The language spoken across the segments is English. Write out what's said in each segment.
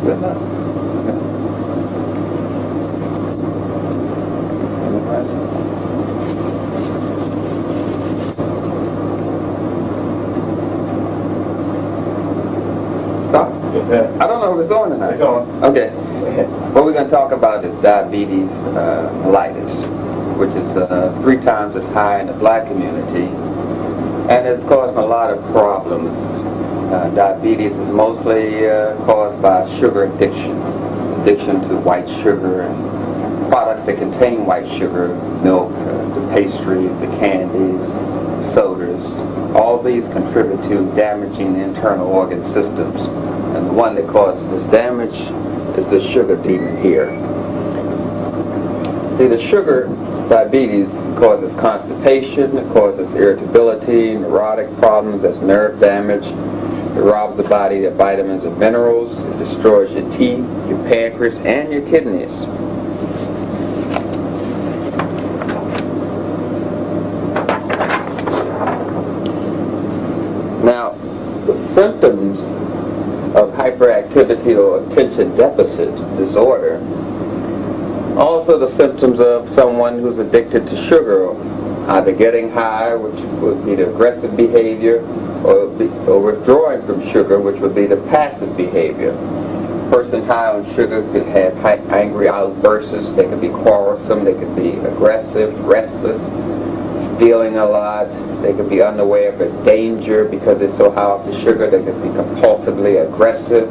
Good enough. Any questions? Stop. I don't know if it's on tonight. It's on. Okay. What we're going to talk about is diabetes mellitus, which is 3 times as high in the black community, and it's causing a lot of problems. Diabetes is mostly caused by sugar addiction to white sugar and products that contain white sugar, milk, the pastries, the candies, sodas. All these contribute to damaging the internal organ systems, and the one that causes this damage is the sugar demon here. See, the sugar diabetes causes constipation, it causes irritability, neurotic problems, that's nerve damage. It robs the body of vitamins and minerals. It destroys your teeth, your pancreas, and your kidneys. Now, the symptoms of hyperactivity or attention deficit disorder, also the symptoms of someone who's addicted to sugar, either getting high, which would be the aggressive behavior, or withdrawing from sugar, which would be the passive behavior. A person high on sugar could have angry outbursts, they could be quarrelsome, they could be aggressive, restless, stealing a lot, they could be unaware of a danger because they're so high off the sugar. They could be compulsively aggressive,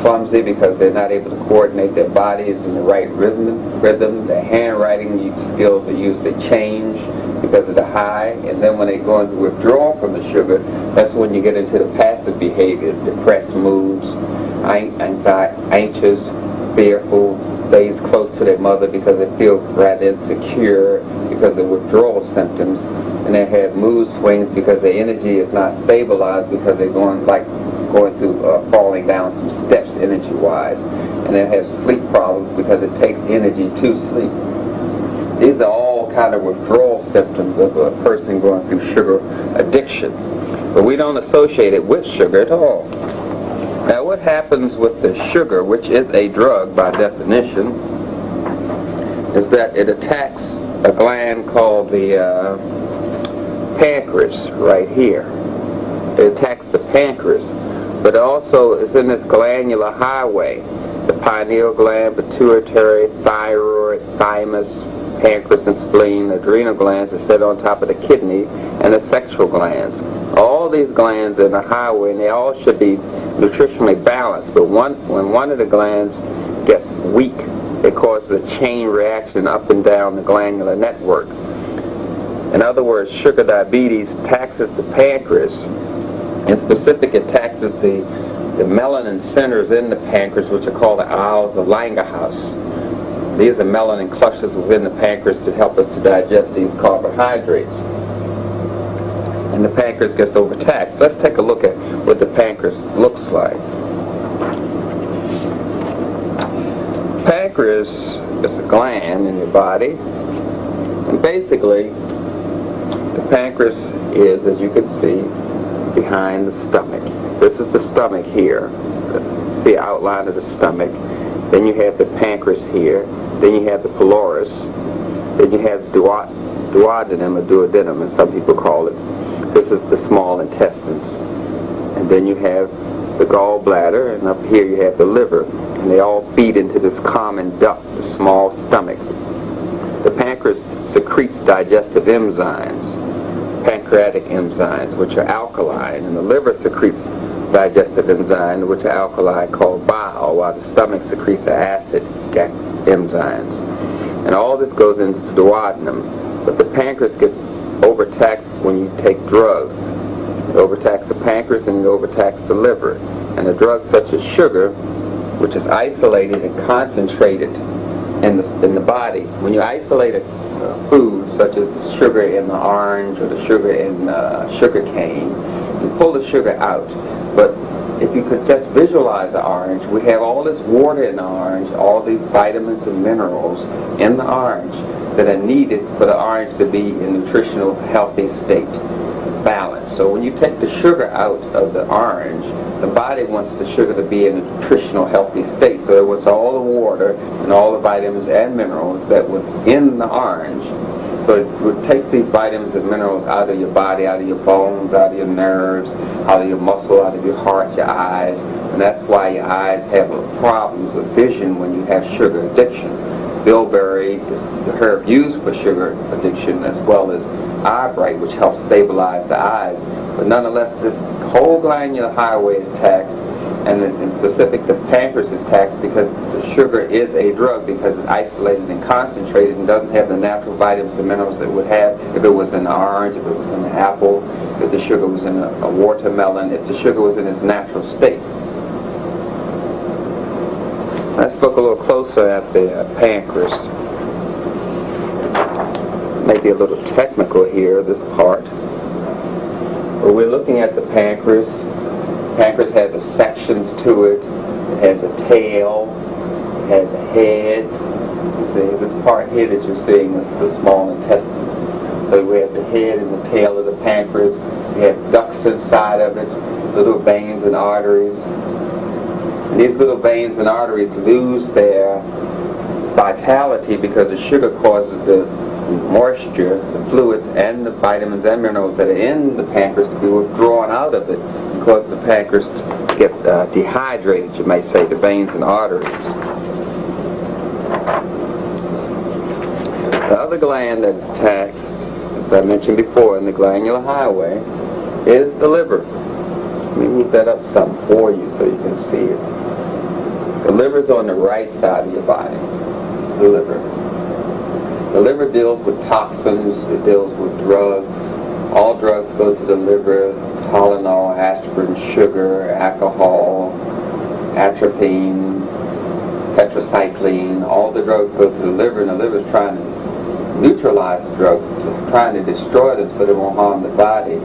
clumsy because they're not able to coordinate their bodies in the right rhythm. Their handwriting skills are usually change because of the high, and then when they go into withdrawal from the sugar, that's when you get into the passive behavior, depressed moods, anxious, fearful, stays close to their mother because they feel rather insecure because of withdrawal symptoms, and they have mood swings because their energy is not stabilized because they're going through falling down some steps energy-wise, and they have sleep problems because it takes energy to sleep. These are all kind of withdrawal symptoms of a person going through sugar addiction, but we don't associate it with sugar at all. Now, what happens with the sugar, which is a drug by definition, is that it attacks a gland called the pancreas right here. It attacks the pancreas, but also is in this glandular highway. The pineal gland, pituitary, thyroid, thymus, pancreas and spleen, adrenal glands are set on top of the kidney, and the sexual glands. All these glands are in the highway, and they all should be nutritionally balanced, but when one of the glands gets weak, it causes a chain reaction up and down the glandular network. In other words, sugar diabetes taxes the pancreas. In specific, it taxes the melanin centers in the pancreas, which are called the aisles of Langerhans. These are melanin clusters within the pancreas to help us to digest these carbohydrates. And the pancreas gets overtaxed. Let's take a look at what the pancreas looks like. Pancreas is a gland in your body, and basically the pancreas is, as you can see, behind the stomach. This is the stomach here. See the outline of the stomach. Then you have the pancreas here. Then you have the pylorus. Then you have duodenum or duodenum, as some people call it. This is the small intestines. And then you have the gallbladder, and up here you have the liver. And they all feed into this common duct, the small stomach. The pancreas secretes digestive enzymes, pancreatic enzymes, which are alkaline, and the liver secretes digestive enzymes, which are alkaline, called bile, while the stomach secretes acid enzymes. And all this goes into the duodenum, but the pancreas gets overtaxed when you take drugs. It overtaxes the pancreas and it overtaxes the liver. And the drugs such as sugar, which is isolated and concentrated in the body. When you isolate a food, such as the sugar in the orange or the sugar in sugar cane, you pull the sugar out. But if you could just visualize the orange, we have all this water in the orange, all these vitamins and minerals in the orange that are needed for the orange to be in nutritional healthy state. balance. So when you take the sugar out of the orange, the body wants the sugar to be in a nutritional, healthy state. So it wants all the water and all the vitamins and minerals that was in the orange. So it takes these vitamins and minerals out of your body, out of your bones, out of your nerves, out of your muscle, out of your heart, your eyes. And that's why your eyes have problems with vision when you have sugar addiction. Bilberry is the herb used for sugar addiction, as well as eyebright, which helps stabilize the eyes. But nonetheless, this whole glandular highway is taxed, and in specific, the pancreas is taxed because the sugar is a drug, because it's isolated and concentrated and doesn't have the natural vitamins and minerals that it would have if it was in the orange, if it was in the apple, if the sugar was in a watermelon, if the sugar was in its natural state. Let's look a little closer at the pancreas. Maybe a little technical here, this part. But we're looking at the pancreas. Pancreas has the sections to it. It has a tail. It has a head. You see, this part here that you're seeing is the small intestines. So we have the head and the tail of the pancreas. We have ducts inside of it, little veins and arteries. And these little veins and arteries lose their vitality because the sugar causes the moisture, the fluids, and the vitamins and minerals that are in the pancreas to be withdrawn out of it, because the pancreas gets dehydrated, you may say, the veins and arteries. The other gland that's taxed, as I mentioned before, in the glandular highway, is the liver. Let me move that up some for you so you can see it. The liver's on the right side of your body, the liver. The liver deals with toxins, it deals with drugs. All drugs go to the liver: Tylenol, aspirin, sugar, alcohol, atropine, tetracycline. All the drugs go to the liver, and the liver's trying to neutralize the drugs, trying to destroy them so they won't harm the body.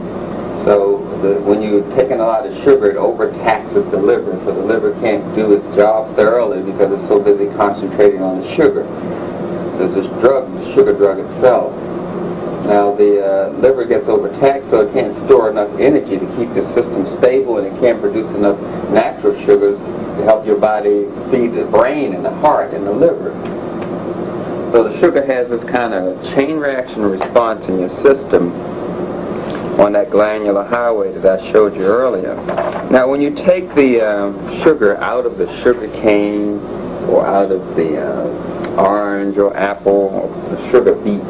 So when you're taking a lot of sugar, it overtaxes the liver, so the liver can't do its job thoroughly because it's so busy concentrating on the sugar. There's this drug, the sugar drug itself. Now the liver gets overtaxed, so it can't store enough energy to keep the system stable, and it can't produce enough natural sugars to help your body feed the brain and the heart and the liver. So the sugar has this kind of chain reaction response in your system on that glandular highway that I showed you earlier. Now when you take the sugar out of the sugar cane or out of the orange or apple or the sugar beets,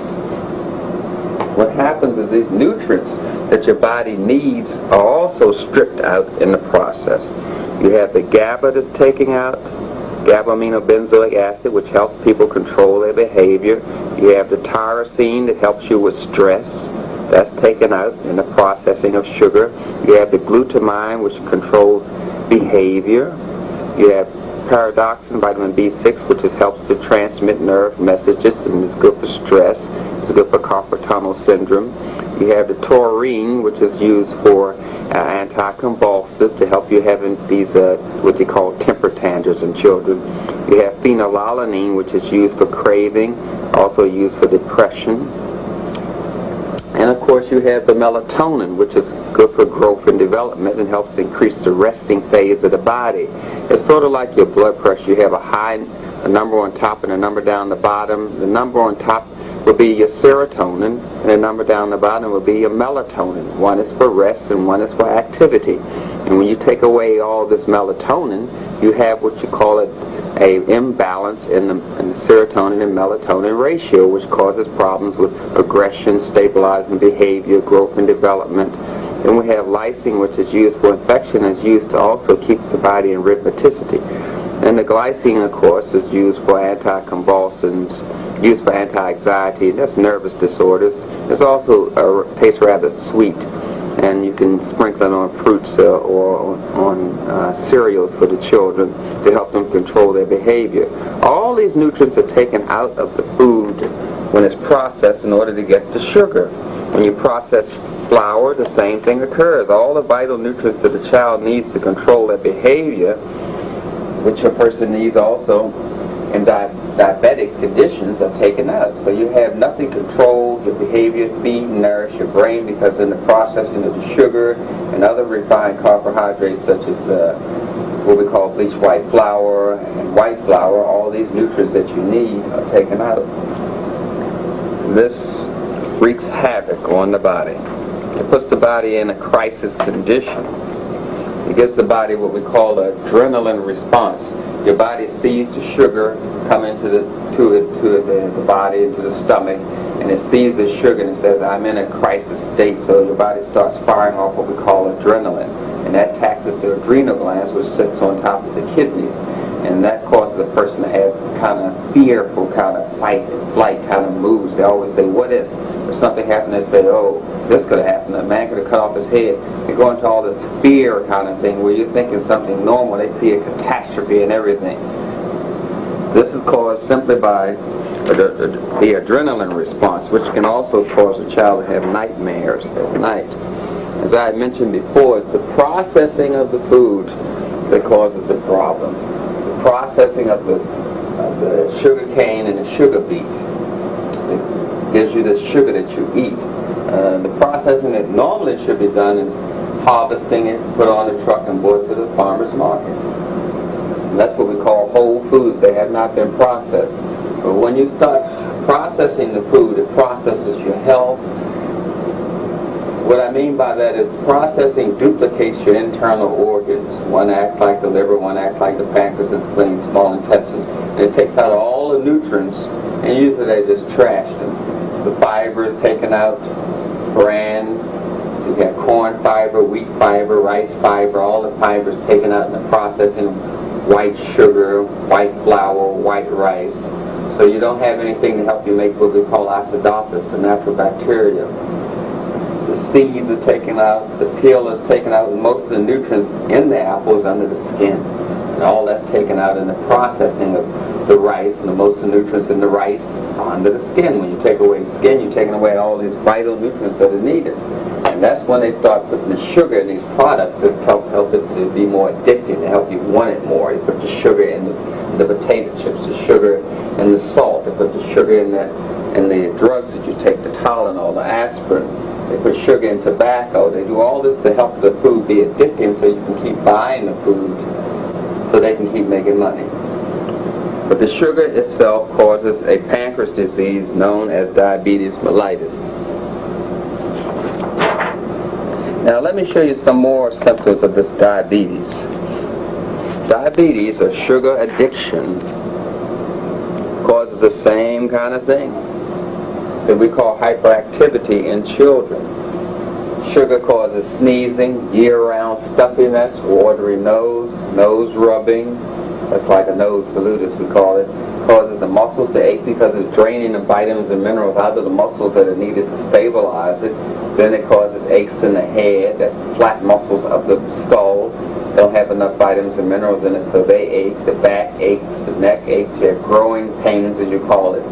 what happens is these nutrients that your body needs are also stripped out in the process. You have the GABA that's taken out, gamma-aminobenzoic acid, which helps people control their behavior. You have the tyrosine that helps you with stress. That's taken out in the processing of sugar. You have the glutamine, which controls behavior. You have pyridoxine, vitamin B6, which helps to transmit nerve messages and is good for stress. It's good for carpal tunnel syndrome. You have the taurine, which is used for anticonvulsive to help you having these what they call temper tantrums in children. You have phenylalanine, which is used for craving, also used for depression. And of course you have the melatonin, which is good for growth and development and helps increase the resting phase of the body. It's sort of like your blood pressure. You have a number on top and a number down the bottom. The number on top will be your serotonin, and the number down the bottom will be your melatonin. One is for rest and one is for activity. And when you take away all this melatonin, you have what you call an imbalance in the serotonin and melatonin ratio, which causes problems with aggression, stabilizing behavior, growth and development. Then we have lysine, which is used for infection, and is used to also keep the body in rhythmicity. And the glycine, of course, is used for anticonvulsants, used for anti-anxiety. That's nervous disorders. It's also tastes rather sweet, and you can sprinkle it on fruits or on cereals for the children to help them control their behavior. All these nutrients are taken out of the food when it's processed in order to get the sugar. When you process flour, the same thing occurs. All the vital nutrients that the child needs to control their behavior, which a person needs also, and diabetic conditions are taken out. So you have nothing controlled, your behavior, feed and nourish your brain, because in the processing of the sugar and other refined carbohydrates such as what we call bleached white flour and white flour, all these nutrients that you need are taken out. This wreaks havoc on the body. It puts the body in a crisis condition. It gives the body what we call an adrenaline response. Your body sees the sugar come into the body, into the stomach, and it sees the sugar and it says, I'm in a crisis state. So your body starts firing off what we call adrenaline, and that taxes the adrenal glands, which sits on top of the kidneys, and that causes a person to have kind of fearful, kind of fight and flight kind of moves. They always say, what if? If something happened, they say, oh, this could have happened. A man could have cut off his head. They go into all this fear kind of thing where you're thinking something normal. They see a catastrophe and everything. This is caused simply by the adrenaline response, which can also cause a child to have nightmares at night. As I mentioned before, it's the processing of the food that causes the problem. The processing of the sugar cane and the sugar beets. It gives you the sugar that you eat. The processing that normally should be done is harvesting it, put on a truck and brought to the farmer's market. And that's what we call whole foods. They have not been processed. But when you start processing the food, it processes your health. What I mean by that is processing duplicates your internal organs. One acts like the liver, one acts like the pancreas, and spleen, small intestines. And it takes out all the nutrients, and usually they just trash them. The fiber is taken out, bran, you got corn fiber, wheat fiber, rice fiber, all the fibers taken out in the processing, white sugar, white flour, white rice. So you don't have anything to help you make what we call acidophilus, the natural bacteria. The seeds are taken out, the peel is taken out, and most of the nutrients in the apple is under the skin. And all that's taken out in the processing of the rice, and the most of the nutrients in the rice are under the skin. When you take away the skin, you're taking away all these vital nutrients that are needed. And that's when they start putting the sugar in these products that help it to be more addictive, to help you want it more. You put the sugar in the potato chips, the sugar in the salt, they put the sugar in the drugs that you take, the Tylenol, the aspirin. They put sugar in tobacco. They do all this to help the food be addictive so you can keep buying the food so they can keep making money. But the sugar itself causes a pancreas disease known as diabetes mellitus. Now let me show you some more symptoms of this diabetes. Diabetes, or sugar addiction, causes the same kind of things that we call hyperactivity in children. Sugar causes sneezing, year-round stuffiness, watery nose, nose rubbing. That's like a nose salute, as we call it. Causes the muscles to ache because it's draining the vitamins and minerals out of the muscles that are needed to stabilize it. Then it causes aches in the head, the flat muscles of the skull don't have enough vitamins and minerals in it, so they ache. The back aches, the neck aches, they're growing pains, as you call it,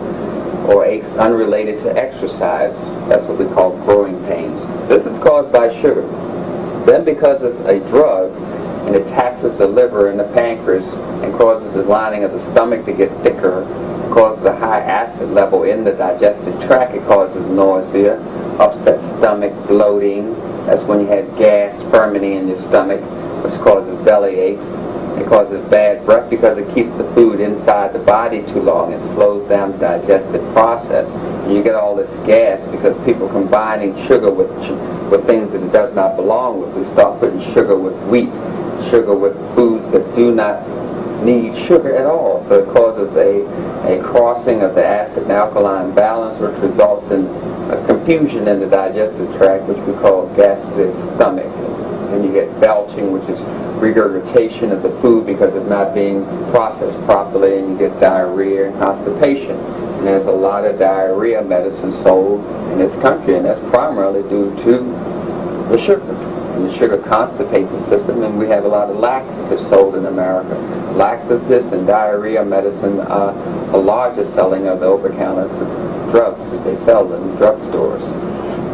or aches unrelated to exercise. That's what we call growing pains. This is caused by sugar. Then because it's a drug, and it taxes the liver and the pancreas and causes the lining of the stomach to get thicker, causes a high acid level in the digestive tract, it causes nausea, upset stomach, bloating. That's when you have gas fermenting in your stomach, which causes belly aches. It causes bad breath because it keeps the food inside the body too long and slows down the digestive process. And you get all this gas because people combining sugar with things that it does not belong with. We start putting sugar with wheat, sugar with foods that do not need sugar at all. So it causes a crossing of the acid and alkaline balance, which results in a confusion in the digestive tract, which we call gastric stomach. And you get belching, which is regurgitation of the food because it's not being processed properly, and you get diarrhea and constipation. And there's a lot of diarrhea medicine sold in this country, and that's primarily due to the sugar. And the sugar constipates the system, and we have a lot of laxatives sold in America. Laxatives and diarrhea medicine are the largest selling of the over-the-counter drugs that they sell in drugstores.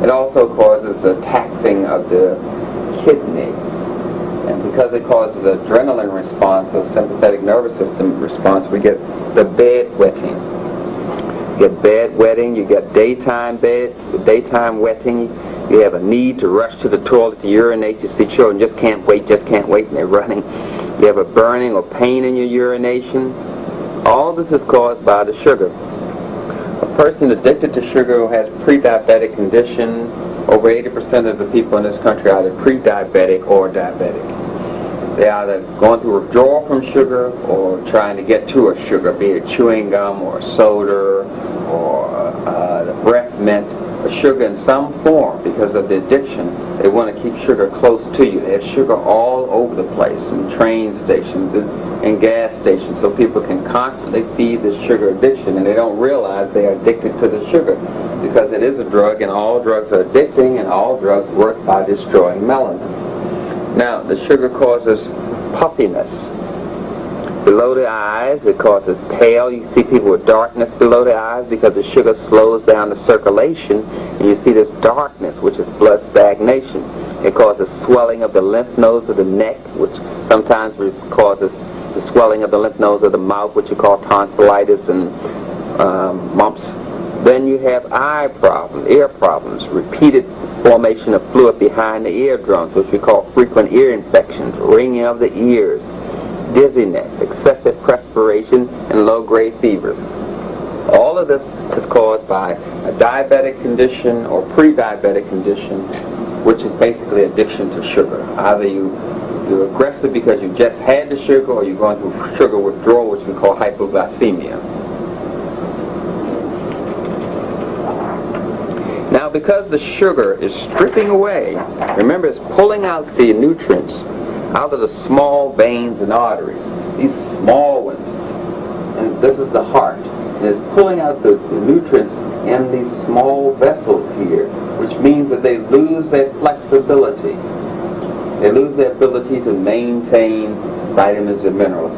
It also causes the taxing of the kidney. And because it causes adrenaline response, or sympathetic nervous system response, we get the bedwetting. You get bedwetting, you get daytime wetting, you have a need to rush to the toilet to urinate. You see children just can't wait, and they're running. You have a burning or pain in your urination. All this is caused by the sugar. A person addicted to sugar who has pre-diabetic condition, over 80% of the people in this country are either pre-diabetic or diabetic. They are either going through withdrawal from sugar or trying to get to a sugar, be it chewing gum or soda or the breath mint, or sugar in some form. Because of the addiction, they want to keep sugar close to you. They have sugar all over the place, in train stations and gas stations, so people can constantly feed this sugar addiction, and they don't realize they are addicted to the sugar, because it is a drug, and all drugs are addicting, and all drugs work by destroying melanin. Now, the sugar causes puffiness below the eyes. It causes pale. You see people with darkness below the eyes because the sugar slows down the circulation, and you see this darkness, which is blood stagnation. It causes swelling of the lymph nodes of the neck, which sometimes causes the swelling of the lymph nodes of the mouth, which you call tonsillitis and mumps. Then you have eye problems, ear problems, repeated formation of fluid behind the eardrums, which we call frequent ear infections, ringing of the ears, dizziness, excessive perspiration, and low-grade fevers. All of this is caused by a diabetic condition or pre-diabetic condition, which is basically addiction to sugar. Either you're aggressive because you just had the sugar, or you're going through sugar withdrawal, which we call hypoglycemia. Now, because the sugar is stripping away, remember, it's pulling out the nutrients out of the small veins and arteries, these small ones, and this is the heart, and it's pulling out the nutrients in these small vessels here, which means that they lose their flexibility. They lose their ability to maintain vitamins and minerals.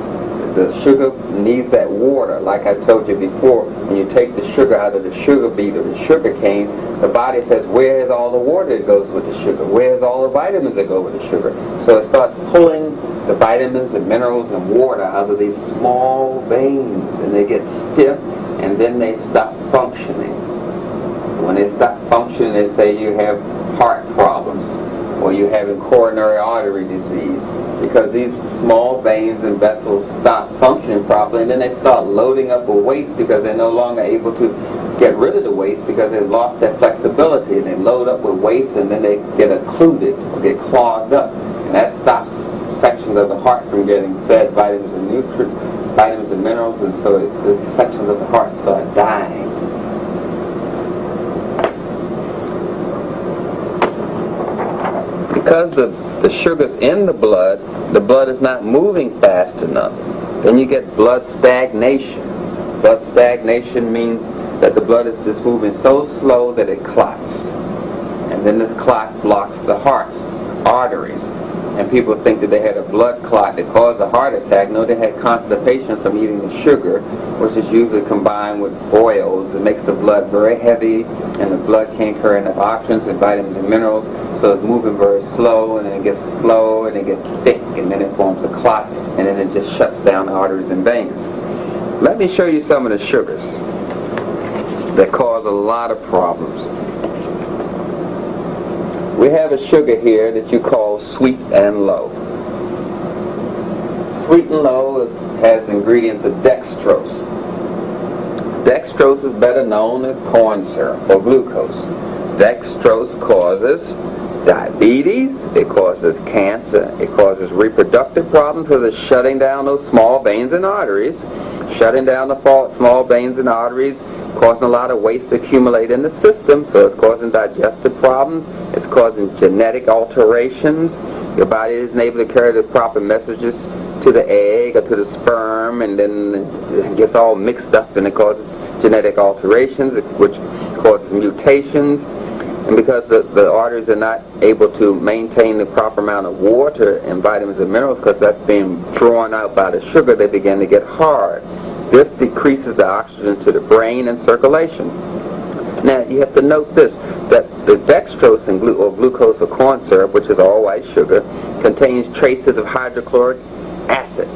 The sugar needs that water. Like I told you before, when you take the sugar out of the sugar beet or the sugar cane, the body says, where's all the water that goes with the sugar? Where's all the vitamins that go with the sugar? So it starts pulling the vitamins and minerals and water out of these small veins, and they get stiff, and then they stop functioning. When they stop functioning, they say you have heart problems, or you're having coronary artery disease, because these small veins and vessels stop functioning properly, and then they start loading up with waste because they're no longer able to get rid of the waste because they've lost their flexibility, and they load up with waste, and then they get occluded or get clogged up, and that stops sections of the heart from getting fed vitamins and nutrients, vitamins and minerals, and so the sections of the heart start dying. Because the sugar's in the blood is not moving fast enough. Then you get blood stagnation. Blood stagnation means that the blood is just moving so slow that it clots. And then this clot blocks the heart's arteries. And people think that they had a blood clot that caused a heart attack. No, they had constipation from eating the sugar, which is usually combined with oils. It makes the blood very heavy, and the blood can't carry enough oxygen and vitamins and minerals. So it's moving very slow, and then it gets slow, and it gets thick, and then it forms a clot, and then it just shuts down the arteries and veins. Let me show you some of the sugars that cause a lot of problems. We have a sugar here that you call sweet and low. Sweet and low has ingredients of dextrose. Dextrose is better known as corn syrup or glucose. Dextrose causes diabetes, it causes cancer, it causes reproductive problems because it's shutting down those small veins and arteries, shutting down the small veins and arteries, causing a lot of waste to accumulate in the system, so it's causing digestive problems, it's causing genetic alterations. Your body isn't able to carry the proper messages to the egg or to the sperm, and then it gets all mixed up, and it causes genetic alterations, which causes mutations. And because the arteries are not able to maintain the proper amount of water and vitamins and minerals, because that's being drawn out by the sugar, they begin to get hard. This decreases the oxygen to the brain and circulation. Now, you have to note this, that the dextrose and or glucose or corn syrup, which is all white sugar, contains traces of hydrochloric acid,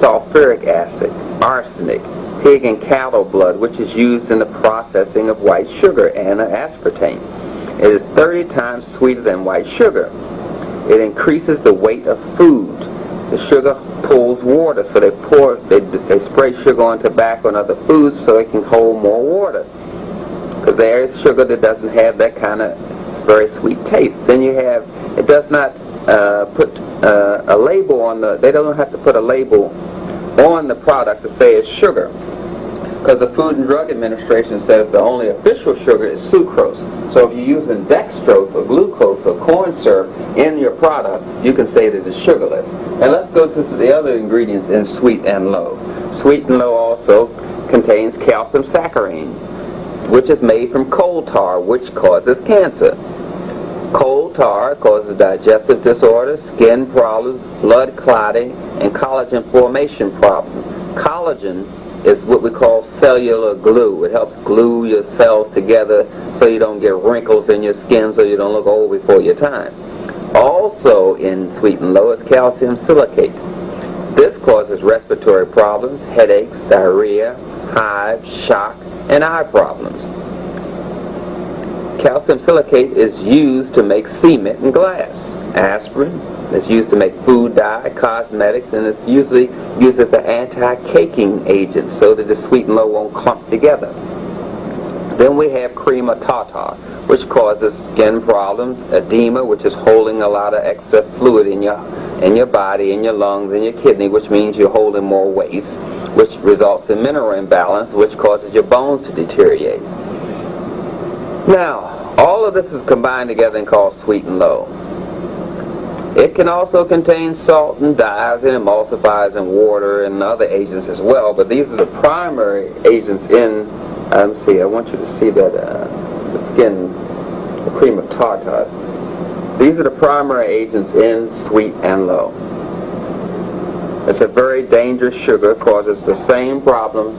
sulfuric acid, arsenic, pig and cattle blood, which is used in the processing of white sugar, and aspartame. It is 30 times sweeter than white sugar. It increases the weight of food. The sugar pulls water, so they spray sugar on tobacco and other foods so it can hold more water. Because there is sugar that doesn't have that kind of very sweet taste. Then you have, it does not put a label on they don't have to put a label on the product to say it's sugar. Because the Food and Drug Administration says the only official sugar is sucrose. So if you're using dextrose or glucose or corn syrup in your product, you can say that it's sugarless. And let's go to the other ingredients in Sweet and Low. Sweet and Low also contains calcium saccharine, which is made from coal tar, which causes cancer. Coal tar causes digestive disorders, skin problems, blood clotting, and collagen formation problems. Collagen is what we call cellular glue. It helps glue your cells together so you don't get wrinkles in your skin, so you don't look old before your time. Also in Sweet and Low is calcium silicate. This causes respiratory problems, headaches, diarrhea, hives, shock, and eye problems. Calcium silicate is used to make cement and glass. Aspirin is used to make food dye, cosmetics, and it's usually used as an anti-caking agent so that the Sweet and Low won't clump together. Then we have cream of tartar, which causes skin problems, edema, which is holding a lot of excess fluid in your body, in your lungs, in your kidney, which means you're holding more waste, which results in mineral imbalance, which causes your bones to deteriorate. Now, all of this is combined together and called Sweet and Low. It can also contain salt and dyes and emulsifiers and water and other agents as well, but these are the primary agents in, let's see, I want you to see that, the skin, the cream of tartar. These are the primary agents in Sweet and Low. It's a very dangerous sugar, causes the same problems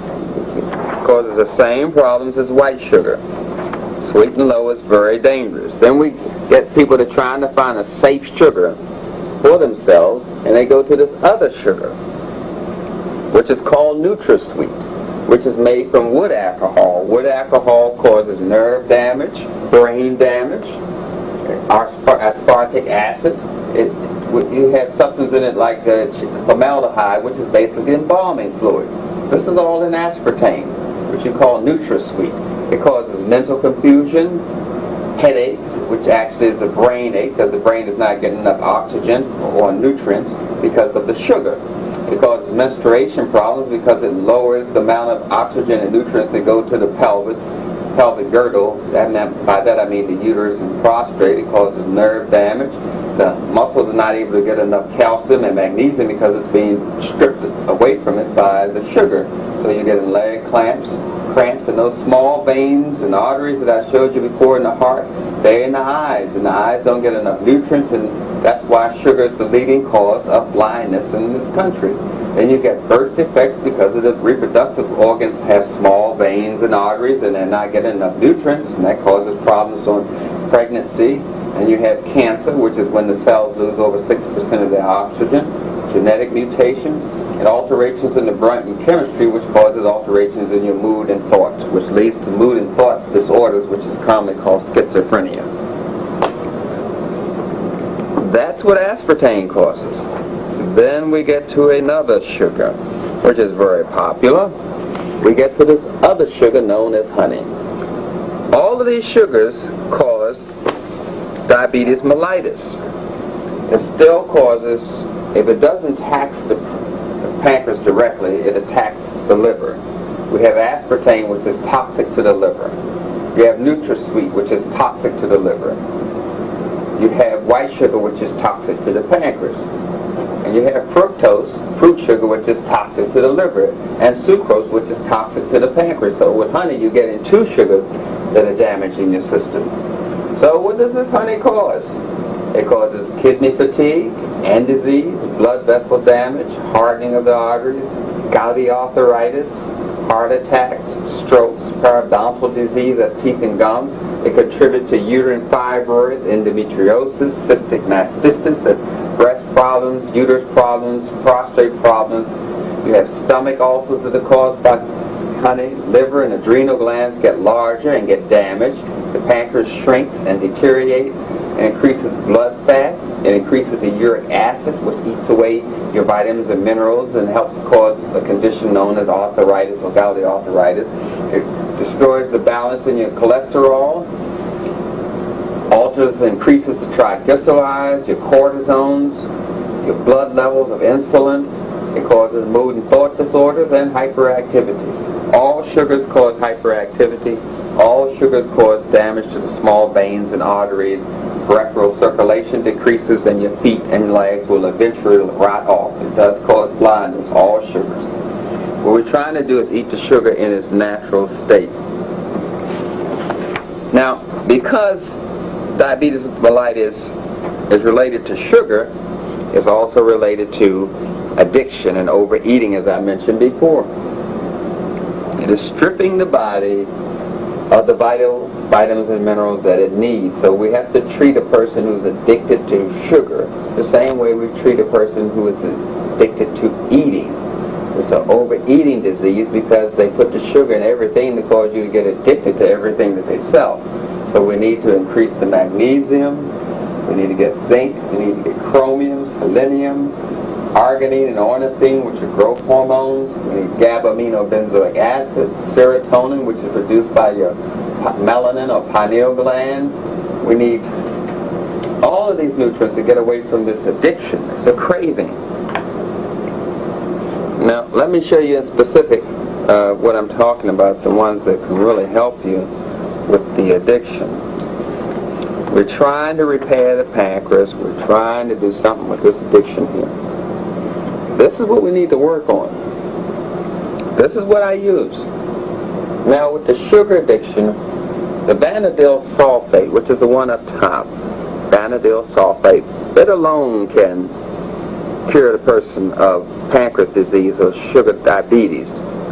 as white sugar. Sweet and Low is very dangerous. Then we get people that are trying to find a safe sugar for themselves, and they go to this other sugar, which is called NutraSweet, which is made from wood alcohol. Wood alcohol causes nerve damage, brain damage, aspartic acid. You have substance in it like formaldehyde, which is basically embalming fluid. This is all in aspartame, which you call NutraSweet. It causes mental confusion, headaches, which actually is a brain ache because the brain is not getting enough oxygen or nutrients because of the sugar. It causes menstruation problems because it lowers the amount of oxygen and nutrients that go to the pelvic girdle. By that I mean the uterus and prostrate. It causes nerve damage. The muscles are not able to get enough calcium and magnesium because it's being stripped away from it by the sugar. So you're getting leg cramps, and those small veins and arteries that I showed you before in the heart, they're in the eyes, and the eyes don't get enough nutrients, and that's why sugar is the leading cause of blindness in this country. Then you get birth defects because of the reproductive organs have small veins and arteries, and they're not getting enough nutrients, and that causes problems on pregnancy. And you have cancer, which is when the cells lose over 60% of their oxygen, genetic mutations, and alterations in the brain chemistry, which causes alterations in your mood and thoughts, which leads to mood and thought disorders, which is commonly called schizophrenia. That's what aspartame causes. Then we get to another sugar, which is very popular. We get to this other sugar known as honey. All of these sugars cause diabetes mellitus. It still causes, if it doesn't tax the pancreas directly, it attacks the liver. We have aspartame, which is toxic to the liver. You have NutraSweet, which is toxic to the liver. You have white sugar, which is toxic to the pancreas. And you have fructose, fruit sugar, which is toxic to the liver. And sucrose, which is toxic to the pancreas. So with honey, you're getting two sugars that are damaging your system. So what does this honey cause? It causes kidney fatigue and disease, blood vessel damage, hardening of the arteries, gouty arthritis, heart attacks, strokes, periodontal disease, that's teeth and gums. It contributes to uterine fibroids, endometriosis, cystic mastitis, breast problems, uterus problems, prostate problems. You have stomach ulcers that are caused by honey. Liver and adrenal glands get larger and get damaged. The pancreas shrinks and deteriorates and increases blood fat. It increases the uric acid, which eats away your vitamins and minerals and helps cause a condition known as arthritis or gouty arthritis. It destroys the balance in your cholesterol, alters, increases the triglycerides, your cortisones, your blood levels of insulin. It causes mood and thought disorders and hyperactivity. All sugars cause hyperactivity. All sugars cause damage to the small veins and arteries. Peripheral circulation decreases and your feet and legs will eventually rot off. It does cause blindness, all sugars. What we're trying to do is eat the sugar in its natural state. Now, because diabetes mellitus is related to sugar, it's also related to addiction and overeating, as I mentioned before. It is stripping the body of the vital vitamins and minerals that it needs. So we have to treat a person who's addicted to sugar the same way we treat a person who is addicted to eating. It's an overeating disease because they put the sugar in everything to cause you to get addicted to everything that they sell. So we need to increase the magnesium, we need to get zinc, we need to get chromium, selenium, arginine and ornithine, which are growth hormones. We need GABA-aminobenzoic acid, serotonin, which is produced by your melanin or pineal gland. We need all of these nutrients to get away from this addiction. It's a craving. Now, let me show you in specific what I'm talking about, the ones that can really help you with the addiction. We're trying to repair the pancreas. We're trying to do something with this addiction here. This is what we need to work on. This is what I use. Now with the sugar addiction, the vanadyl sulfate, which is the one up top, vanadyl sulfate, it alone can cure the person of pancreas disease or sugar diabetes.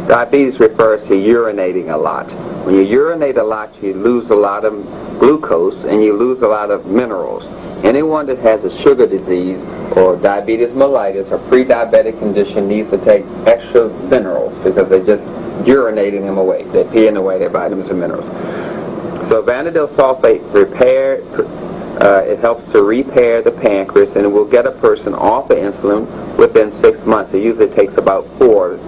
Diabetes refers to urinating a lot. When you urinate a lot, you lose a lot of glucose and you lose a lot of minerals. Anyone that has a sugar disease or diabetes mellitus or pre-diabetic condition needs to take extra minerals because they're just urinating them away. They're peeing away their vitamins and minerals. So vanadyl sulfate it helps to repair the pancreas, and it will get a person off of insulin within 6 months. It usually takes about 4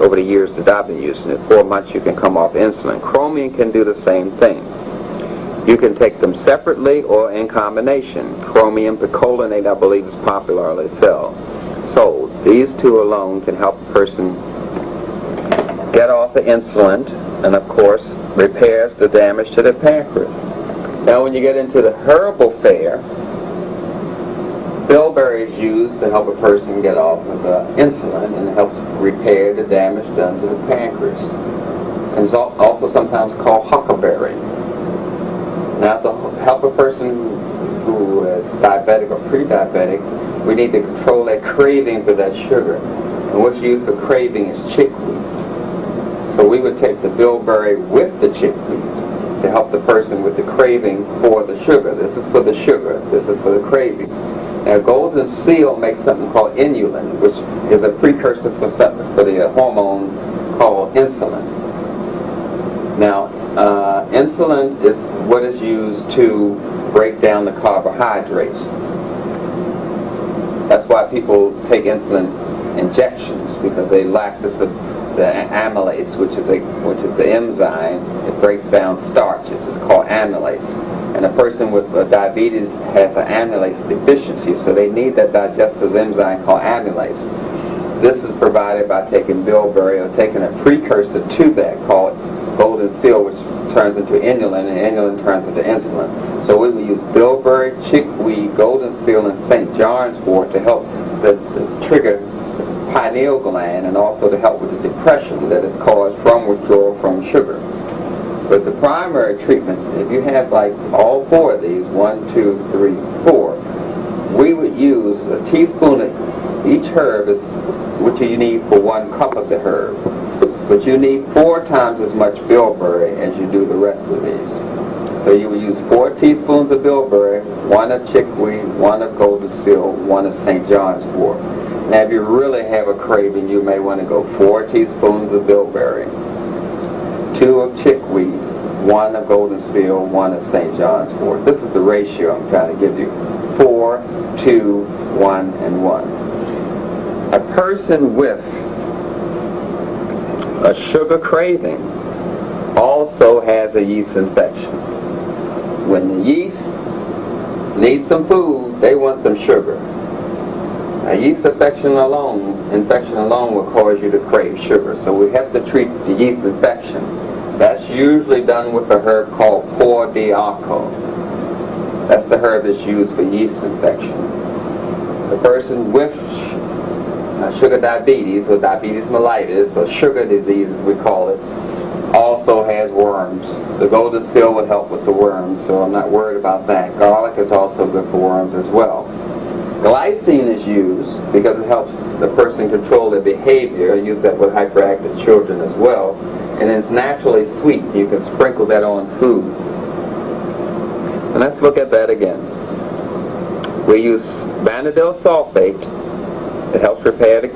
over the years that I've been using it. 4 months you can come off insulin. Chromium can do the same thing. You can take them separately or in combination. Chromium picolinate, I believe, is popularly sold. These two alone can help a person get off of insulin, and of course repairs the damage to the pancreas. Now when you get into the herbal fare, bilberry is used to help a person get off of insulin and helps repair the damage done to the pancreas. And it's also sometimes called huckleberry. Now to help a person who is diabetic or pre-diabetic, we need to control that craving for that sugar. And what's used for craving is chickweed. So we would take the bilberry with the chickweed to help the person with the craving for the sugar. This is for the sugar. This is for the craving. Now, golden seal makes something called inulin, which is a precursor for the hormone called insulin. Now, insulin is what is used to break down the carbohydrates. That's why people take insulin injections, because they lack the amylase, which is the enzyme that breaks down starches. It's called amylase. And a person with diabetes has an amylase deficiency, so they need that digestive enzyme called amylase. This is provided by taking bilberry or taking a precursor to that called golden seal, which turns into inulin, and inulin turns into insulin. So we will use bilberry, chickweed, golden seal, and St. John's wort to help the trigger pineal gland, and also to help with the depression that is caused from withdrawal from sugar. But the primary treatment, if you have like all 4 of these, 1, 2, 3, 4, we would use a teaspoon of each herb, which you need for 1 cup of the herb. But you need 4 times as much bilberry as you do the rest of these. So you will use 4 teaspoons of bilberry, 1 of chickweed, 1 of golden seal, 1 of St. John's wort. Now if you really have a craving, you may want to go 4 teaspoons of bilberry, 2 of chickweed, 1 of golden seal, 1 of St. John's wort. This is the ratio I'm trying to give you. 4, 2, 1, and 1. A person with a sugar craving also has a yeast infection. When the yeast needs some food, they want some sugar. A yeast infection alone will cause you to crave sugar. So we have to treat the yeast infection. That's usually done with a herb called por diaco. That's the herb that's used for yeast infection. The person with sugar diabetes, or diabetes mellitus, or sugar disease as we call it, also has worms. The golden seal will help with the worms, so I'm not worried about that. Garlic is also good for worms as well. Glycine is used because it helps the person control their behavior. I use that with hyperactive children as well. And it's naturally sweet. You can sprinkle that on food. And let's look at that again. We use vanadil sulfate. It helps repair the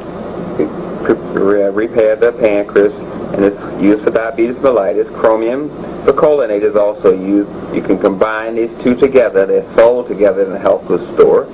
pancreas, and it's used for diabetes mellitus. Chromium picolinate is also used. You can combine these two together. They're sold together in a health food store.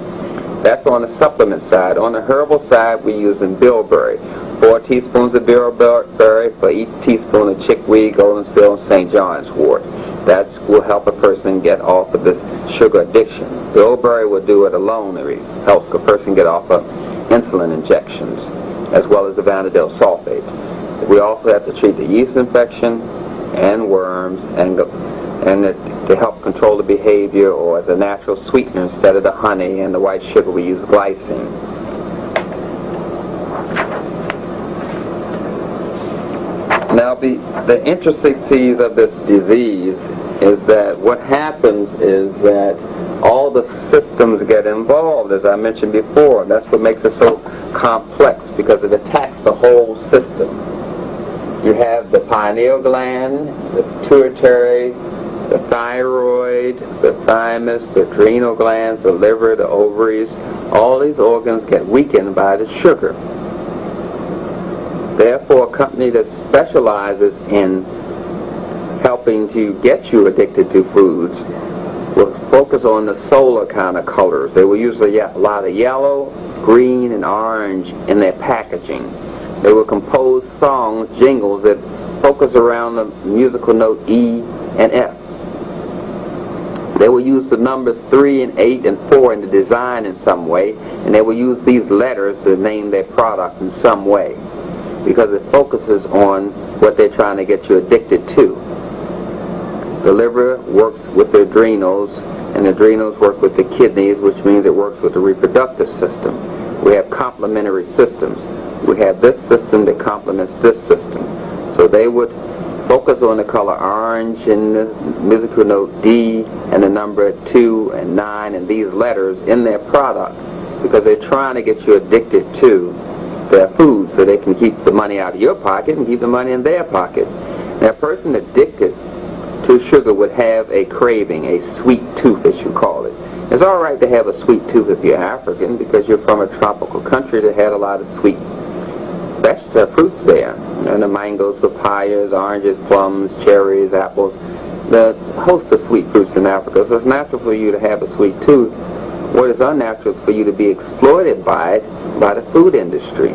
That's on the supplement side. On the herbal side, we're using bilberry. 4 teaspoons of bilberry for each teaspoon of chickweed, golden seal, and St. John's wort. That will help a person get off of this sugar addiction. Bilberry will do it alone. It helps a person get off of insulin injections, as well as the vanadil sulfate. We also have to treat the yeast infection and worms, and to help control the behavior, or as a natural sweetener instead of the honey and the white sugar, we use glycine. Now the intricacies of this disease is that what happens is that all the systems get involved, as I mentioned before. That's what makes it so complex, because it attacks the whole system. You have the pineal gland, the pituitary, the thyroid, the thymus, the adrenal glands, the liver, the ovaries. All these organs get weakened by the sugar. Therefore, a company that specializes in helping to get you addicted to foods will focus on the solar kind of colors. They will use a lot of yellow, green, and orange in their packaging. They will compose songs, jingles that focus around the musical note E and F. They will use the numbers 3 and 8 and 4 in the design in some way, and they will use these letters to name their product in some way, because it focuses on what they're trying to get you addicted to. The liver works with the adrenals, and the adrenals work with the kidneys, which means it works with the reproductive system. We have complementary systems. We have this system that complements this system. So they would focus on the color orange and the musical note D and the number 2 and 9 and these letters in their product, because they're trying to get you addicted to their food so they can keep the money out of your pocket and keep the money in their pocket. Now, a person addicted to sugar would have a craving, a sweet tooth, as you call it. It's all right to have a sweet tooth if you're African, because you're from a tropical country that had a lot of sweet fruits there. And the mangoes, papayas, oranges, plums, cherries, apples, the host of sweet fruits in Africa. So it's natural for you to have a sweet tooth. What is unnatural is for you to be exploited by it, by the food industry.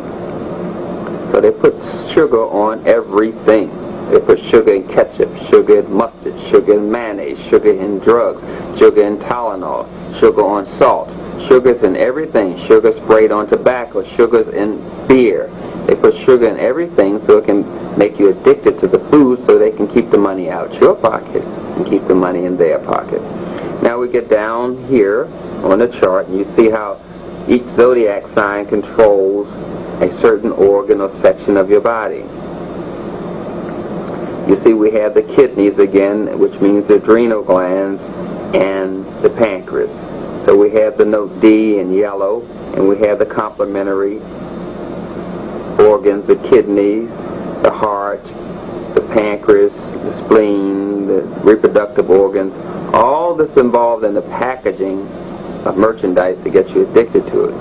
So they put sugar on everything. They put sugar in ketchup, sugar in mustard, sugar in mayonnaise, sugar in drugs, sugar in Tylenol, sugar on salt. Sugar's in everything. Sugar sprayed on tobacco. Sugar's in beer. They put sugar in everything so it can make you addicted to the food, so they can keep the money out your pocket and keep the money in their pocket. Now we get down here on the chart, and you see how each zodiac sign controls a certain organ or section of your body. You see we have the kidneys again, which means the adrenal glands and the pancreas. So we have the note D in yellow, and we have the complementary organs, the kidneys, the heart, the pancreas, the spleen, the reproductive organs, all this involved in the packaging of merchandise to get you addicted to it.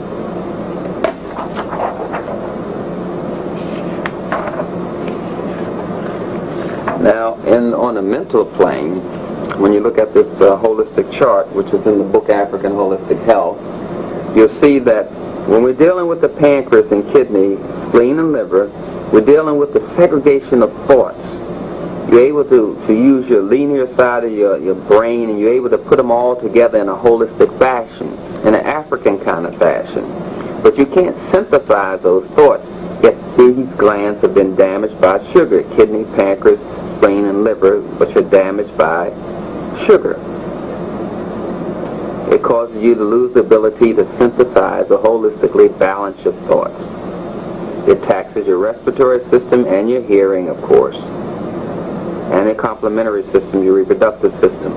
Now, on a mental plane, when you look at this holistic chart, which is in the book African Holistic Health, you'll see that when we're dealing with the pancreas and kidney, spleen and liver, we're dealing with the segregation of thoughts. You're able to use your linear side of your brain, and you're able to put them all together in a holistic fashion, in an African kind of fashion. But you can't synthesize those thoughts, yet these glands have been damaged by sugar, kidney, pancreas, spleen, and liver, which are damaged by sugar. It causes you to lose the ability to synthesize or holistically balance your thoughts. It taxes your respiratory system and your hearing, of course, and your complementary system, your reproductive system.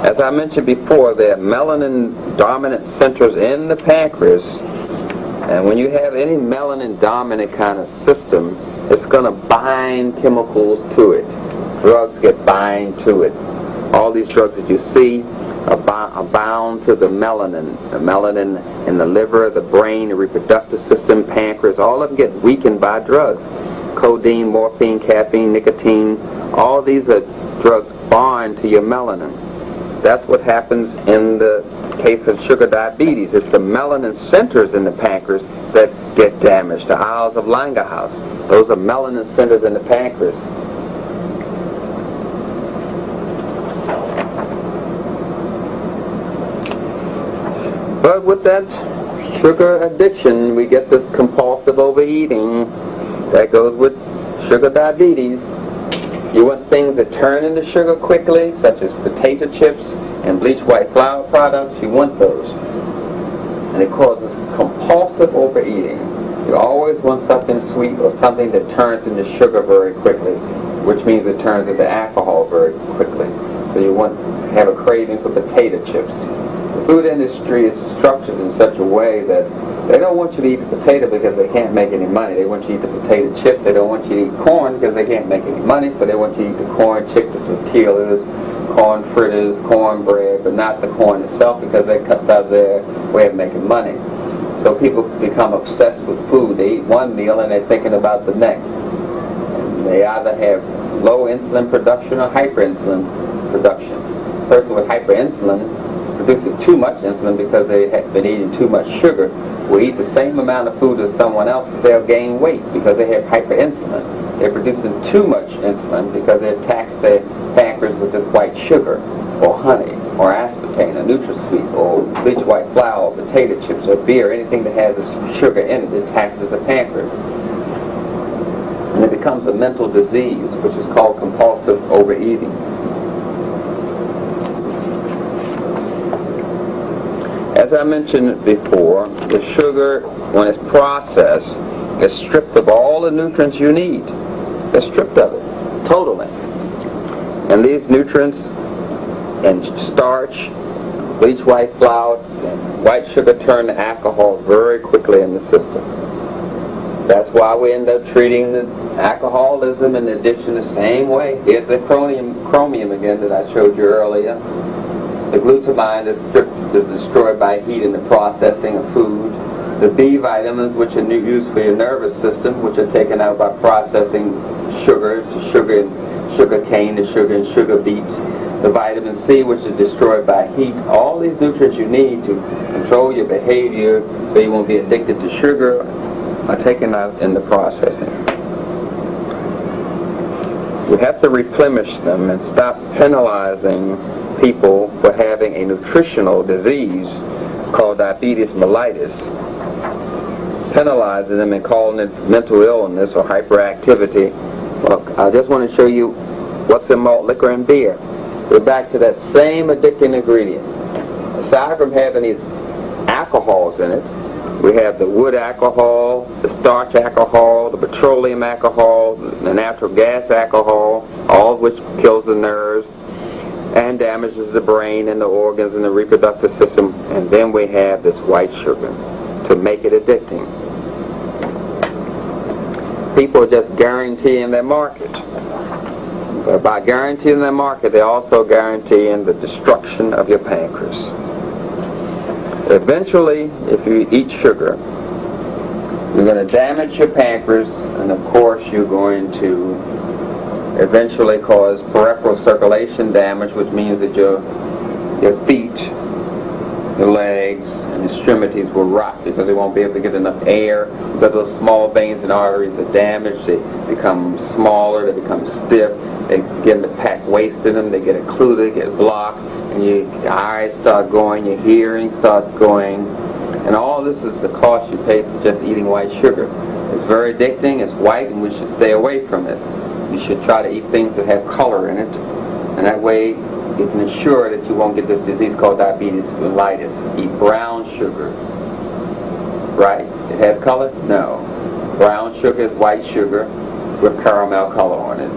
As I mentioned before, there are melanin-dominant centers in the pancreas, and when you have any melanin-dominant kind of system, it's going to bind chemicals to it. Drugs get bind to it. All these drugs that you see are bound to the melanin in the liver, the brain, the reproductive system, pancreas. All of them get weakened by drugs. Codeine, morphine, caffeine, nicotine, all these are drugs bind to your melanin. That's what happens in the case of sugar diabetes. It's the melanin centers in the pancreas that get damaged. The Isles of Langerhans, those are melanin centers in the pancreas. But with that sugar addiction, we get this compulsive overeating that goes with sugar diabetes. You want things that turn into sugar quickly, such as potato chips and bleached white flour products. You want those. And it causes compulsive overeating. You always want something sweet or something that turns into sugar very quickly, which means it turns into alcohol very quickly. So you want to have a craving for potato chips. The food industry is structured in such a way that they don't want you to eat the potato because they can't make any money. They want you to eat the potato chip. They don't want you to eat corn because they can't make any money, so they want you to eat the corn chip, the tortillas, corn fritters, cornbread, but not the corn itself because that cuts out their way of making money. So people become obsessed with food. They eat one meal and they're thinking about the next. And they either have low insulin production or hyperinsulin production. A person with hyperinsulin producing too much insulin because they have been eating too much sugar will eat the same amount of food as someone else, but they'll gain weight because they have hyperinsulin. They're producing too much insulin because they tax their pancreas with this white sugar, or honey, or aspartame, or NutraSweet, or bleached white flour, or potato chips, or beer, anything that has this sugar in it that taxes the pancreas. And it becomes a mental disease, which is called compulsive overeating. As I mentioned before, the sugar, when it's processed, is stripped of all the nutrients you need. They're stripped of it, totally. And these nutrients and starch, bleached white flour, and white sugar turn to alcohol very quickly in the system. That's why we end up treating the alcoholism and addiction the same way. Here's the chromium again that I showed you earlier. The glutamine is destroyed by heat in the processing of food. The B vitamins, which are used for your nervous system, which are taken out by processing sugars, sugar cane, the sugar and sugar beets. The vitamin C, which is destroyed by heat. All these nutrients you need to control your behavior so you won't be addicted to sugar are taken out in the processing. You have to replenish them and stop penalizing people for having a nutritional disease called diabetes mellitus, penalizing them and calling it mental illness or hyperactivity. Look, I just want to show you what's in malt liquor and beer. We're back to that same addicting ingredient. Aside from having these alcohols in it, we have the wood alcohol, the starch alcohol, the petroleum alcohol, the natural gas alcohol, all of which kills the nerves and damages the brain and the organs and the reproductive system. And then we have this white sugar. to make it addicting. People are just guaranteeing their market. But by guaranteeing their market, they're also guaranteeing the destruction of your pancreas. Eventually, if you eat sugar, you're going to damage your pancreas, and of course you're going to eventually cause peripheral circulation damage, which means that your feet, your legs, and extremities will rot because they won't be able to get enough air, because those small veins and arteries are damaged. They become smaller, they become stiff, they begin to pack waste in them, they get occluded, get blocked, and your eyes start going, your hearing starts going, and all this is the cost you pay for just eating white sugar. It's very addicting, it's white, and we should stay away from it. You should try to eat things that have color in it, and that way you can ensure that you won't get this disease called diabetes mellitus. Eat brown sugar. Right? It has color? No. Brown sugar is white sugar with caramel color on it.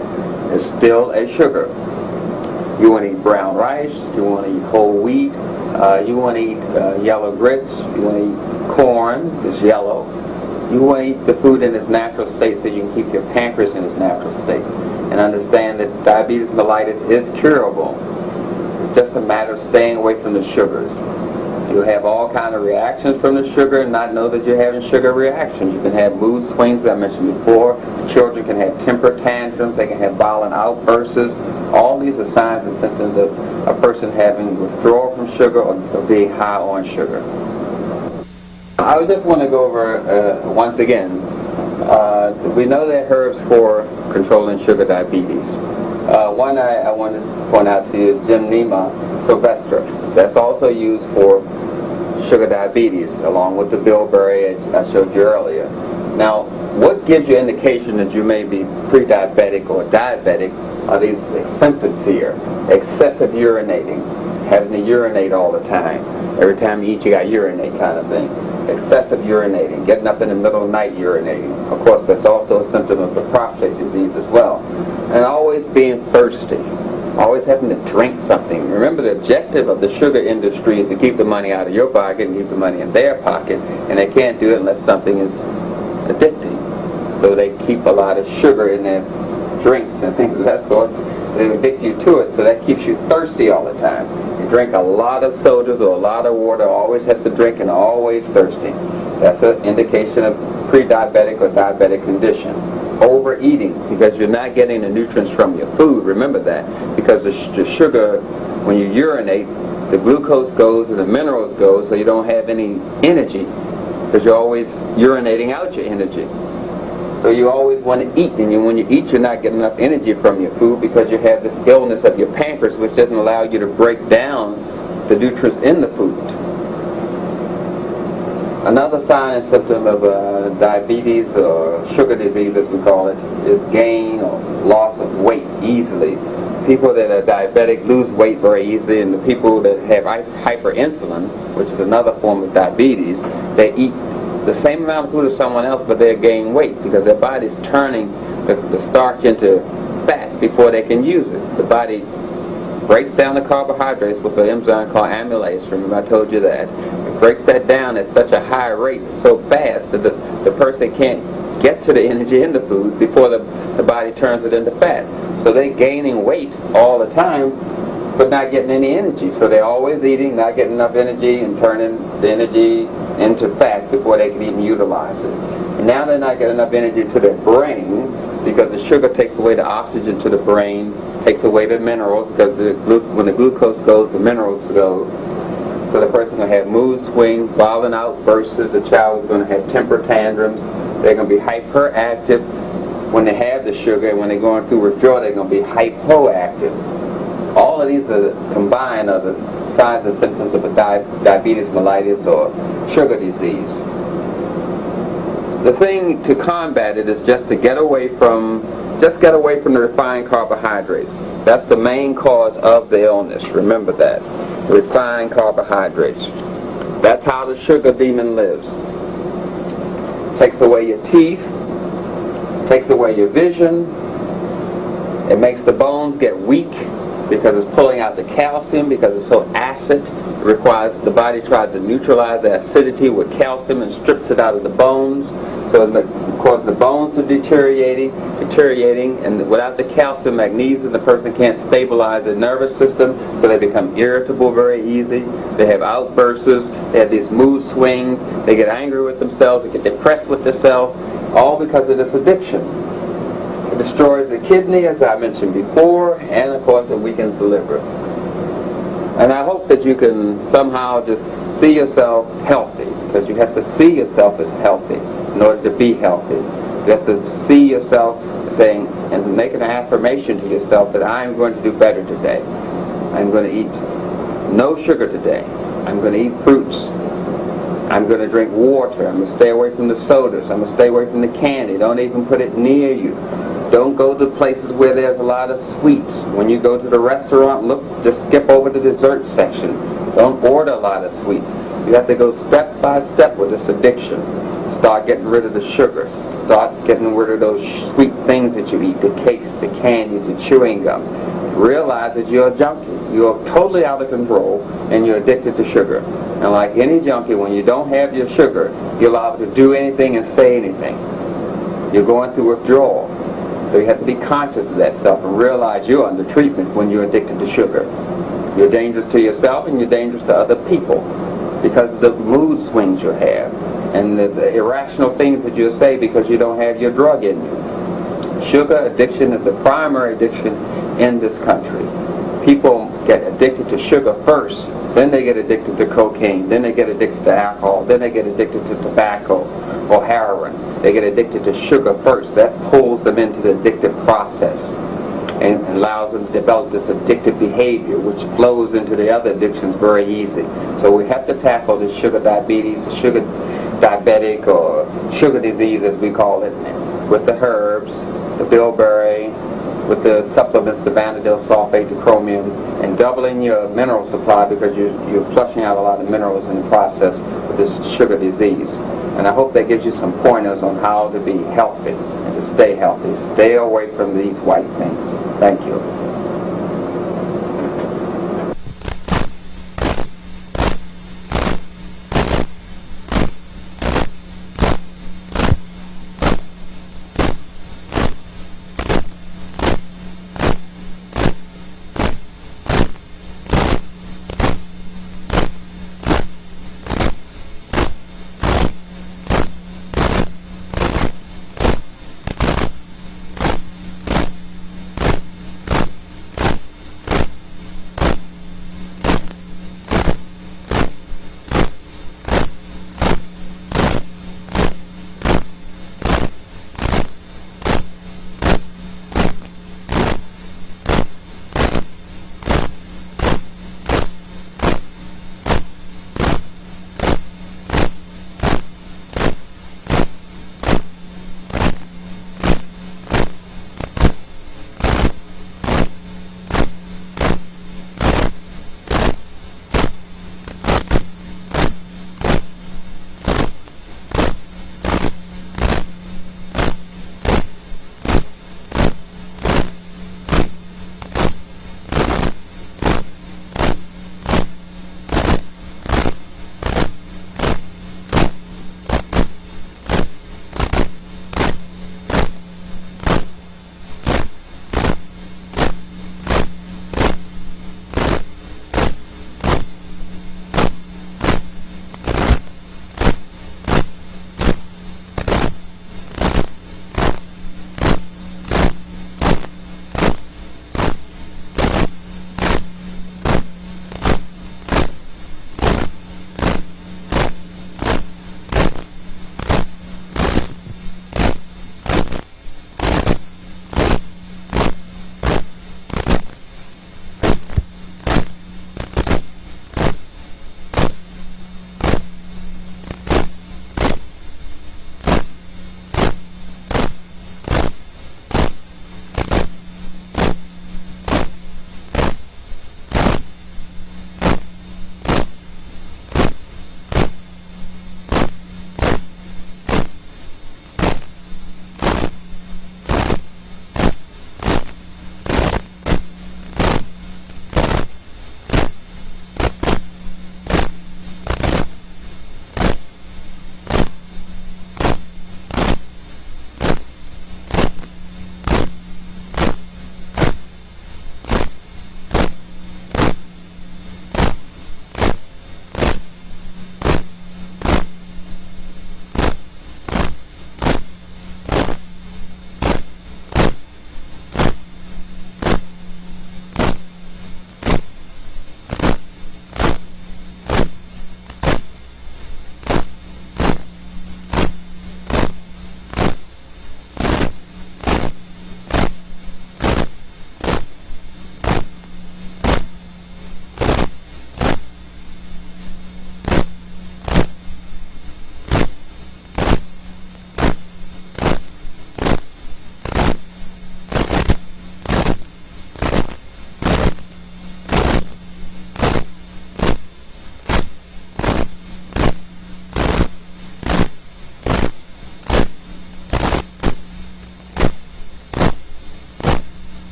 It's still a sugar. You want to eat brown rice, you want to eat whole wheat, you want to eat yellow grits, you want to eat corn, it's yellow. You want to eat the food in its natural state so you can keep your pancreas in its natural state. And understand that diabetes mellitus is curable. It's just a matter of staying away from the sugars. You'll have all kinds of reactions from the sugar and not know that you're having sugar reactions. You can have mood swings, as I mentioned before. The children can have temper tantrums. They can have violent outbursts. All these are signs and symptoms of a person having withdrawal from sugar or being high on sugar. I just want to go over, once again, we know that herbs for controlling sugar diabetes. One I want to point out to you is Gymnema sylvestre. That's also used for sugar diabetes, along with the bilberry I showed you earlier. Now, what gives you indication that you may be pre-diabetic or diabetic are these symptoms here. Excessive urinating, having to urinate all the time. Every time you eat, you got urinate kind of thing. Excessive urinating, getting up in the middle of the night urinating. Of course, that's also a symptom of the prostate disease as well. And always being thirsty, always having to drink something. Remember, the objective of the sugar industry is to keep the money out of your pocket and keep the money in their pocket, and they can't do it unless something is addicting. So they keep a lot of sugar in their drinks and things of that sort. They addict you to it, so that keeps you thirsty all the time. You drink a lot of sodas or a lot of water, always have to drink and always thirsty. That's an indication of pre-diabetic or diabetic condition. Overeating, because you're not getting the nutrients from your food. Remember that, because the sugar, when you urinate, the glucose goes and the minerals go, so you don't have any energy, because you're always urinating out your energy. So you always want to eat, and when you eat, you're not getting enough energy from your food because you have this illness of your pancreas, which doesn't allow you to break down the nutrients in the food. Another sign and symptom of diabetes, or sugar disease as we call it, is gain or loss of weight easily. People that are diabetic lose weight very easily, and the people that have hyperinsulin, which is another form of diabetes, they eat the same amount of food as someone else, but they gain weight because their body's turning the starch into fat before they can use it. The body breaks down the carbohydrates with an enzyme called amylase. Remember I told you that. It breaks that down at such a high rate, so fast, that the person can't get to the energy in the food before the body turns it into fat. So they're gaining weight all the time, but not getting any energy. So they're always eating, not getting enough energy, and turning the energy into fat before they can even utilize it. And now they're not getting enough energy to their brain because the sugar takes away the oxygen to the brain, takes away the minerals, because when the glucose goes, the minerals go. So the person's going to have mood swings, violent outbursts. The child is going to have temper tantrums. They're going to be hyperactive when they have the sugar, and when they're going through withdrawal, they're going to be hypoactive. All of these are combined are the signs and symptoms of a diabetes mellitus or sugar disease. The thing to combat it is just to get away from the refined carbohydrates. That's the main cause of the illness. Remember that. Refined carbohydrates. That's how the sugar demon lives. Takes away your teeth, takes away your vision. It makes the bones get weak because it's pulling out the calcium because it's so acid. The body tries to neutralize the acidity with calcium and strips it out of the bones. So it causes the bones to deteriorating, and without the calcium, magnesium, the person can't stabilize the nervous system, so they become irritable very easy. They have outbursts. They have these mood swings. They get angry with themselves. They get depressed with themselves, all because of this addiction. It destroys the kidney, as I mentioned before, and of course it weakens the liver. And I hope that you can somehow just see yourself healthy, because you have to see yourself as healthy in order to be healthy. You have to see yourself saying and make an affirmation to yourself that I am going to do better today. I'm going to eat no sugar today. I'm going to eat fruits. I'm going to drink water. I'm going to stay away from the sodas. I'm going to stay away from the candy. Don't even put it near you. Don't go to places where there's a lot of sweets. When you go to the restaurant, just skip over the dessert section. Don't order a lot of sweets. You have to go step by step with this addiction. Start getting rid of the sugar. Start getting rid of those sweet things that you eat, the cakes, the candy, the chewing gum. Realize that you're a junkie. You're totally out of control, and you're addicted to sugar. And like any junkie, when you don't have your sugar, you're allowed to do anything and say anything. You're going through withdrawal. So you have to be conscious of that stuff and realize you're under treatment when you're addicted to sugar. You're dangerous to yourself and you're dangerous to other people because of the mood swings you have and the irrational things that you say because you don't have your drug in you. Sugar addiction is the primary addiction in this country. People get addicted to sugar first, then they get addicted to cocaine, then they get addicted to alcohol, then they get addicted to tobacco or heroin. They get addicted to sugar first. That pulls them into the addictive process and allows them to develop this addictive behavior, which flows into the other addictions very easy. So we have to tackle this sugar diabetes, sugar diabetic, or sugar disease as we call it, with the herbs, the bilberry, with the supplements, the vanadyl sulfate, the chromium, and doubling your mineral supply because you're flushing out a lot of minerals in the process with this sugar disease. And I hope that gives you some pointers on how to be healthy and to stay healthy. Stay away from these white things. Thank you.